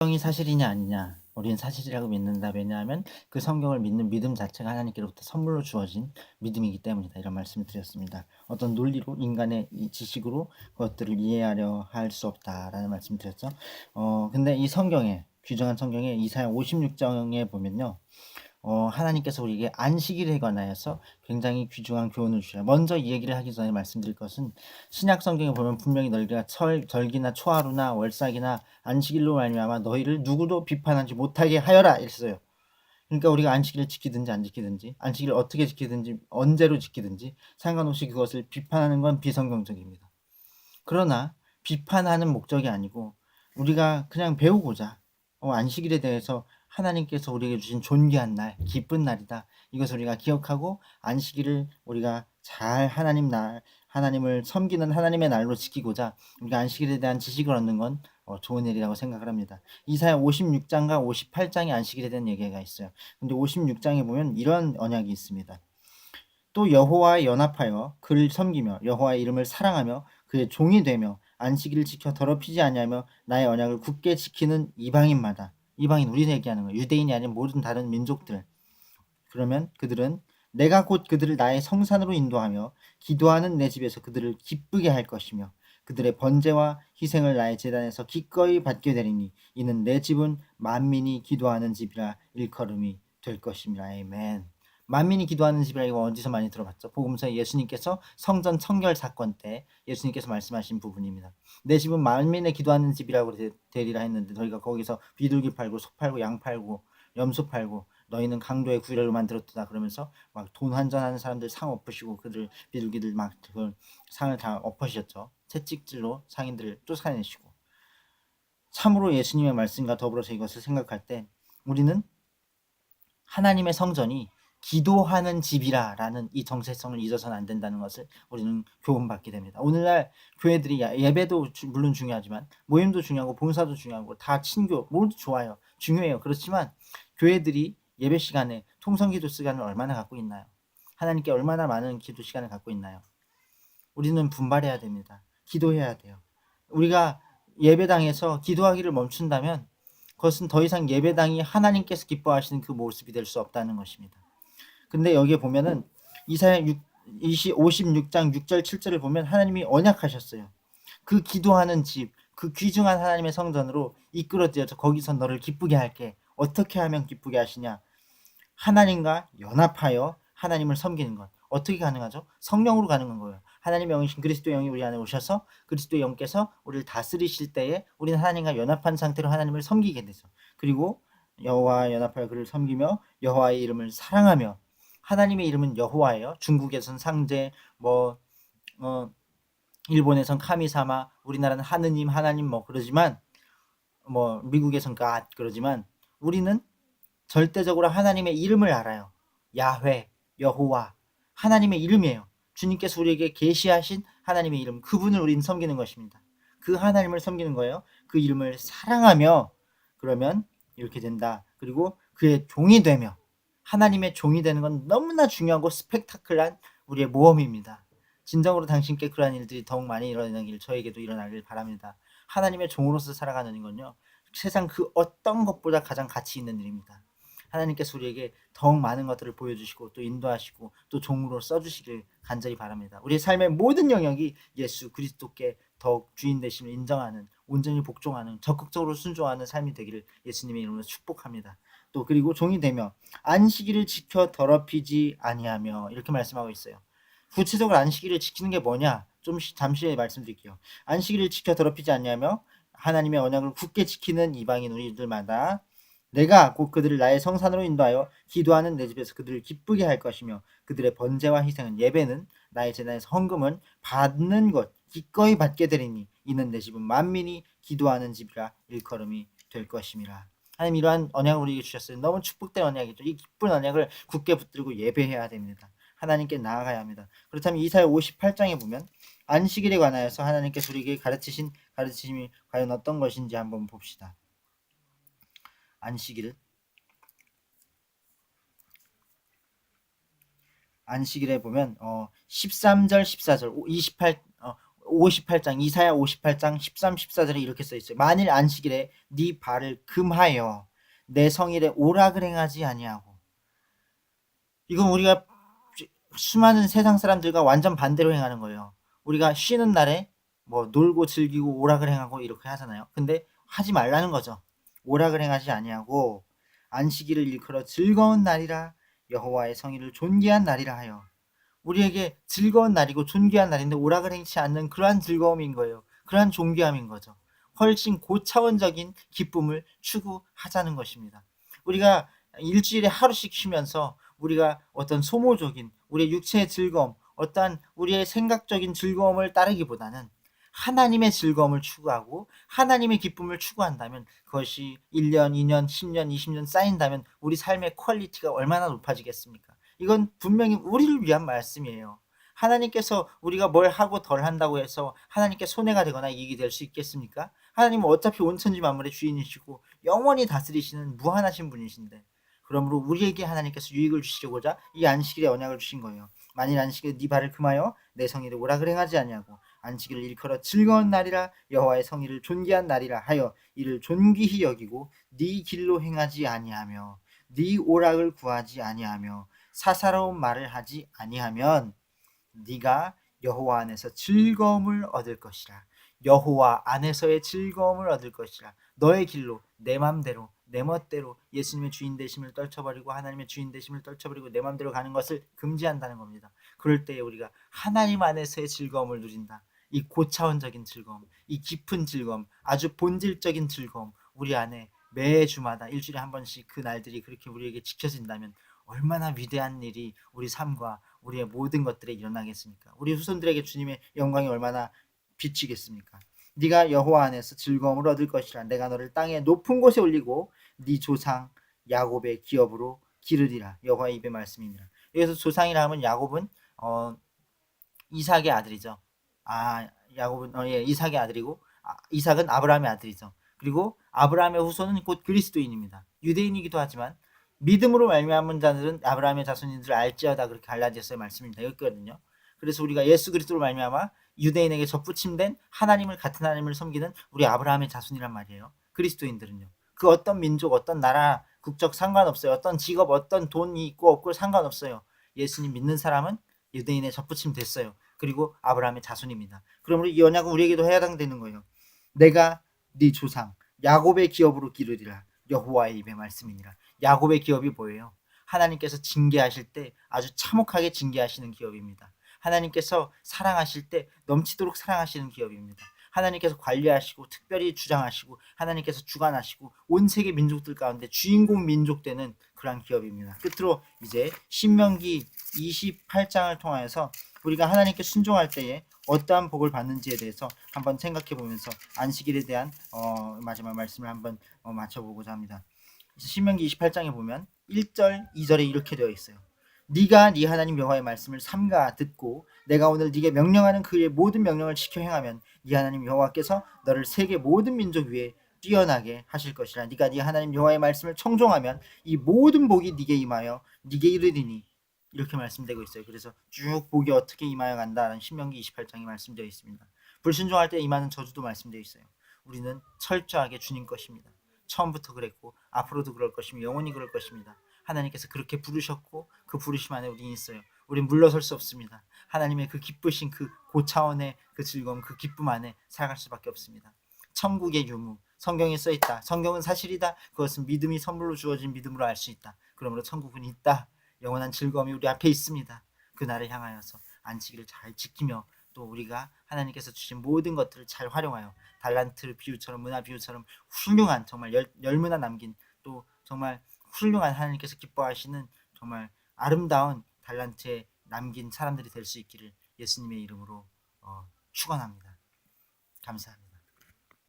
성경이 사실이냐 아니냐. 우리는 사실이라고 믿는다. 왜냐하면 그 성경을 믿는 믿음 자체가 하나님께로부터 선물로 주어진 믿음이기 때문이다. 이런 말씀을 드렸습니다. 어떤 논리로 인간의 이 지식으로 그것들을 이해하려 할 수 없다라는 말씀을 드렸죠. 근데 이 성경에 귀중한 성경에 이사야 56장에 보면요. 하나님께서 우리에게 안식일에 관하여서 굉장히 귀중한 교훈을 주셔요. 먼저 이 얘기를 하기 전에 말씀드릴 것은 신약 성경에 보면 분명히 너희가 절기나 초하루나 월삭이나 안식일로 말미암아 너희를 누구도 비판하지 못하게 하여라 이랬어요. 그러니까 우리가 안식일을 지키든지 안 지키든지 안식일을 어떻게 지키든지 언제로 지키든지 상관없이 그것을 비판하는 건 비성경적입니다. 그러나 비판하는 목적이 아니고 우리가 그냥 배우고자 안식일에 대해서 하나님께서 우리에게 주신 존귀한 날, 기쁜 날이다. 이것을 우리가 기억하고 안식일을 우리가 잘 하나님을 섬기는 하나님의 날로 지키고자 우리가 안식일에 대한 지식을 얻는 건 좋은 일이라고 생각을 합니다. 이사야 56장과 58장의 안식일에 대한 얘기가 있어요. 근데 56장에 보면 이런 언약이 있습니다. 또 여호와에 연합하여 그를 섬기며 여호와의 이름을 사랑하며 그의 종이 되며 안식일을 지켜 더럽히지 아니하며 나의 언약을 굳게 지키는 이방인마다, 이방인 우리 얘기하는 거예요. 유대인이 아닌 모든 다른 민족들. 그러면 그들은 내가 곧 그들을 나의 성산으로 인도하며 기도하는 내 집에서 그들을 기쁘게 할 것이며 그들의 번제와 희생을 나의 제단에서 기꺼이 받게 되리니 이는 내 집은 만민이 기도하는 집이라 일컬음이 될 것입니다. 아멘. 만민이 기도하는 집이라 이거 어디서 많이 들어봤죠? 복음서에 예수님께서 성전 청결 사건 때 예수님께서 말씀하신 부분입니다. 내 집은 만민의 기도하는 집이라고 되리라 했는데 너희가 거기서 비둘기 팔고 소 팔고 양 팔고 염소 팔고 너희는 강도의 구례로 만들었다 그러면서 막 돈 환전하는 사람들 상 엎으시고 그들 비둘기들 막 그 상을 다 엎으셨죠. 채찍질로 상인들을 쫓아내시고 참으로 예수님의 말씀과 더불어서 이것을 생각할 때 우리는 하나님의 성전이 기도하는 집이라라는 이 정체성을 잊어서는 안 된다는 것을 우리는 교훈받게 됩니다. 오늘날 교회들이 예배도 물론 중요하지만 모임도 중요하고 봉사도 중요하고 다 친교 모두 좋아요. 중요해요. 그렇지만 교회들이 예배 시간에 통성기도 시간을 얼마나 갖고 있나요? 하나님께 얼마나 많은 기도 시간을 갖고 있나요? 우리는 분발해야 됩니다. 기도해야 돼요. 우리가 예배당에서 기도하기를 멈춘다면 그것은 더 이상 예배당이 하나님께서 기뻐하시는 그 모습이 될 수 없다는 것입니다. 근데 여기에 보면은 이사야 56장 6절 7절을 보면 하나님이 언약하셨어요. 그 기도하는 집, 그 귀중한 하나님의 성전으로 이끌어들여서 거기서 너를 기쁘게 할게. 어떻게 하면 기쁘게 하시냐? 하나님과 연합하여 하나님을 섬기는 것. 어떻게 가능하죠? 성령으로 가능한 거예요. 하나님의 영이신 그리스도의 영이 우리 안에 오셔서 그리스도의 영께서 우리를 다스리실 때에 우리는 하나님과 연합한 상태로 하나님을 섬기게 되죠. 그리고 여호와와 연합하여 그를 섬기며 여호와의 이름을 사랑하며 하나님의 이름은 여호와예요. 중국에선 상제, 일본에선 카미사마, 우리나라는 하느님, 하나님 그러지만 미국에선 갓 그러지만 우리는 절대적으로 하나님의 이름을 알아요. 야훼, 여호와, 하나님의 이름이에요. 주님께서 우리에게 계시하신 하나님의 이름, 그분을 우리는 섬기는 것입니다. 그 하나님을 섬기는 거예요. 그 이름을 사랑하며 그러면 이렇게 된다. 그리고 그의 종이 되며 하나님의 종이 되는 건 너무나 중요하고 스펙타클한 우리의 모험입니다. 진정으로 당신께 그러한 일들이 더욱 많이 일어나길 저에게도 일어나길 바랍니다. 하나님의 종으로서 살아가는 건요. 세상 그 어떤 것보다 가장 가치 있는 일입니다. 하나님께서 우리에게 더욱 많은 것들을 보여주시고 또 인도하시고 또 종으로 써주시길 간절히 바랍니다. 우리의 삶의 모든 영역이 예수 그리스도께 더욱 주인 되심을 인정하는 온전히 복종하는 적극적으로 순종하는 삶이 되기를 예수님의 이름으로 축복합니다. 또 그리고 종이 되며 안식일을 지켜 더럽히지 아니하며 이렇게 말씀하고 있어요. 구체적으로 안식일을 지키는 게 뭐냐? 좀 잠시 말씀드릴게요. 안식일을 지켜 더럽히지 아니하며 하나님의 언약을 굳게 지키는 이방인 우리들마다 내가 곧 그들을 나의 성산으로 인도하여 기도하는 내 집에서 그들을 기쁘게 할 것이며 그들의 번제와 희생은 예배는 나의 제단에서 헌금은 받는 것 기꺼이 받게 되리니 이는 내 집은 만민이 기도하는 집이라 일컬음이 될 것임이라. 하나님 이러한 언약을 우리에게 주셨어요. 너무 축복된 언약이죠. 이 기쁜 언약을 굳게 붙들고 예배해야 됩니다. 하나님께 나아가야 합니다. 그렇다면 이사야 58장에 보면 안식일에 관하여서 하나님께서 우리에게 가르치신 가르치심이 과연 어떤 것인지 한번 봅시다. 안식일에 보면 13절 14절 28 58장 이사야 58장 13, 14절에 이렇게 써 있어요. 만일 안식일에 네 발을 금하여 내 성일에 오락을 행하지 아니하고. 이건 우리가 수많은 세상 사람들과 완전 반대로 행하는 거예요. 우리가 쉬는 날에 뭐 놀고 즐기고 오락을 행하고 이렇게 하잖아요. 근데 하지 말라는 거죠. 오락을 행하지 아니하고 안식일을 일컬어 즐거운 날이라 여호와의 성일을 존귀한 날이라 하여. 우리에게 즐거운 날이고 존귀한 날인데 오락을 행치 않는 그러한 즐거움인 거예요. 그러한 존귀함인 거죠. 훨씬 고차원적인 기쁨을 추구하자는 것입니다. 우리가 일주일에 하루씩 쉬면서 우리가 어떤 소모적인 우리의 육체의 즐거움, 어떠한 우리의 생각적인 즐거움을 따르기보다는 하나님의 즐거움을 추구하고 하나님의 기쁨을 추구한다면 그것이 1년, 2년, 10년, 20년 쌓인다면 우리 삶의 퀄리티가 얼마나 높아지겠습니까? 이건 분명히 우리를 위한 말씀이에요. 하나님께서 우리가 뭘 하고 덜 한다고 해서 하나님께 손해가 되거나 이익이 될 수 있겠습니까? 하나님은 어차피 온천지 만물의 주인이시고 영원히 다스리시는 무한하신 분이신데, 그러므로 우리에게 하나님께서 유익을 주시고자 이 안식일의 언약을 주신 거예요. 만일 안식일에 네 발을 금하여 내 성일에 오락을 행하지 아니하고 안식일을 일컬어 즐거운 날이라 여호와의 성일을 존귀한 날이라 하여 이를 존귀히 여기고 네 길로 행하지 아니하며 네 오락을 구하지 아니하며 사사로운 말을 하지 아니하면 네가 여호와 안에서 즐거움을 얻을 것이라. 여호와 안에서의 즐거움을 얻을 것이라. 너의 길로 내 맘대로 내 멋대로 예수님의 주인 되심을 떨쳐버리고 하나님의 주인 되심을 떨쳐버리고 내 맘대로 가는 것을 금지한다는 겁니다. 그럴 때에 우리가 하나님 안에서의 즐거움을 누린다. 이 고차원적인 즐거움, 이 깊은 즐거움, 아주 본질적인 즐거움, 우리 안에 매주마다 일주일에 한 번씩 그 날들이 그렇게 우리에게 지켜진다면 얼마나 위대한 일이 우리 삶과 우리의 모든 것들에 일어나겠습니까? 우리 후손들에게 주님의 영광이 얼마나 비치겠습니까? 네가 여호와 안에서 즐거움을 얻을 것이라. 내가 너를 땅의 높은 곳에 올리고 네 조상 야곱의 기업으로 기르리라. 여호와의 입의 말씀이니라. 여기서 조상이라 하면 야곱은 이삭의 아들이죠. 야곱은 이삭의 아들이고 이삭은 아브라함의 아들이죠. 그리고 아브라함의 후손은 곧 그리스도인입니다. 유대인이기도 하지만 믿음으로 말미암은 자들은 아브라함의 자손인 줄 알지어다, 그렇게 갈라디아서의 말씀입니다. 여기거든요. 그래서 우리가 예수 그리스도로 말미암아 유대인에게 접붙임된 하나님을, 같은 하나님을 섬기는 우리 아브라함의 자손이란 말이에요. 그리스도인들은요. 그 어떤 민족, 어떤 나라, 국적 상관없어요. 어떤 직업, 어떤 돈이 있고 없고 상관없어요. 예수님 믿는 사람은 유대인의 접붙임 됐어요. 그리고 아브라함의 자손입니다. 그러므로 이 언약은 우리에게도 해당되는 거예요. 내가 네 조상 야곱의 기업으로 기르리라. 여호와의 입의 말씀이니라. 야곱의 기업이 뭐예요? 하나님께서 징계하실 때 아주 참혹하게 징계하시는 기업입니다. 하나님께서 사랑하실 때 넘치도록 사랑하시는 기업입니다. 하나님께서 관리하시고 특별히 주장하시고 하나님께서 주관하시고 온 세계 민족들 가운데 주인공 민족 되는 그러한 기업입니다. 끝으로 이제 신명기 28장을 통하여서 우리가 하나님께 순종할 때에 어떠한 복을 받는지에 대해서 한번 생각해 보면서 안식일에 대한 마지막 말씀을 한번 맞춰보고자 합니다. 신명기 28장에 보면 1절, 2절에 이렇게 되어 있어요. 네가 네 하나님 여호와의 말씀을 삼가 듣고 내가 오늘 네게 명령하는 그의 모든 명령을 지켜 행하면 네 하나님 여호와께서 너를 세계 모든 민족 위에 뛰어나게 하실 것이라. 네가 네 하나님 여호와의 말씀을 청종하면 이 모든 복이 네게 임하여 네게 이르리니, 이렇게 말씀되고 있어요. 그래서 쭉 복이 어떻게 임하여 간다는 신명기 28장이 말씀되어 있습니다. 불순종할 때 임하는 저주도 말씀되어 있어요. 우리는 철저하게 주님 것입니다. 처음부터 그랬고 앞으로도 그럴 것이며 영원히 그럴 것입니다. 하나님께서 그렇게 부르셨고 그 부르심 안에 우리는 있어요. 우린 물러설 수 없습니다. 하나님의 그 기쁘신 그 고차원의 그 즐거움, 그 기쁨 안에 살아갈 수밖에 없습니다. 천국의 유무, 성경에 써 있다. 성경은 사실이다. 그것은 믿음이 선물로 주어진 믿음으로 알 수 있다. 그러므로 천국은 있다. 영원한 즐거움이 우리 앞에 있습니다. 그날을 향하여서 안식일을 잘 지키며 또 우리가 하나님께서 주신 모든 것들을 잘 활용하여 달란트 비유처럼, 문화 비유처럼 훌륭한, 정말 열문화 남긴, 또 정말 훌륭한 하나님께서 기뻐하시는 정말 아름다운 달란트에 남긴 사람들이 될 수 있기를 예수님의 이름으로 축원합니다. 감사합니다.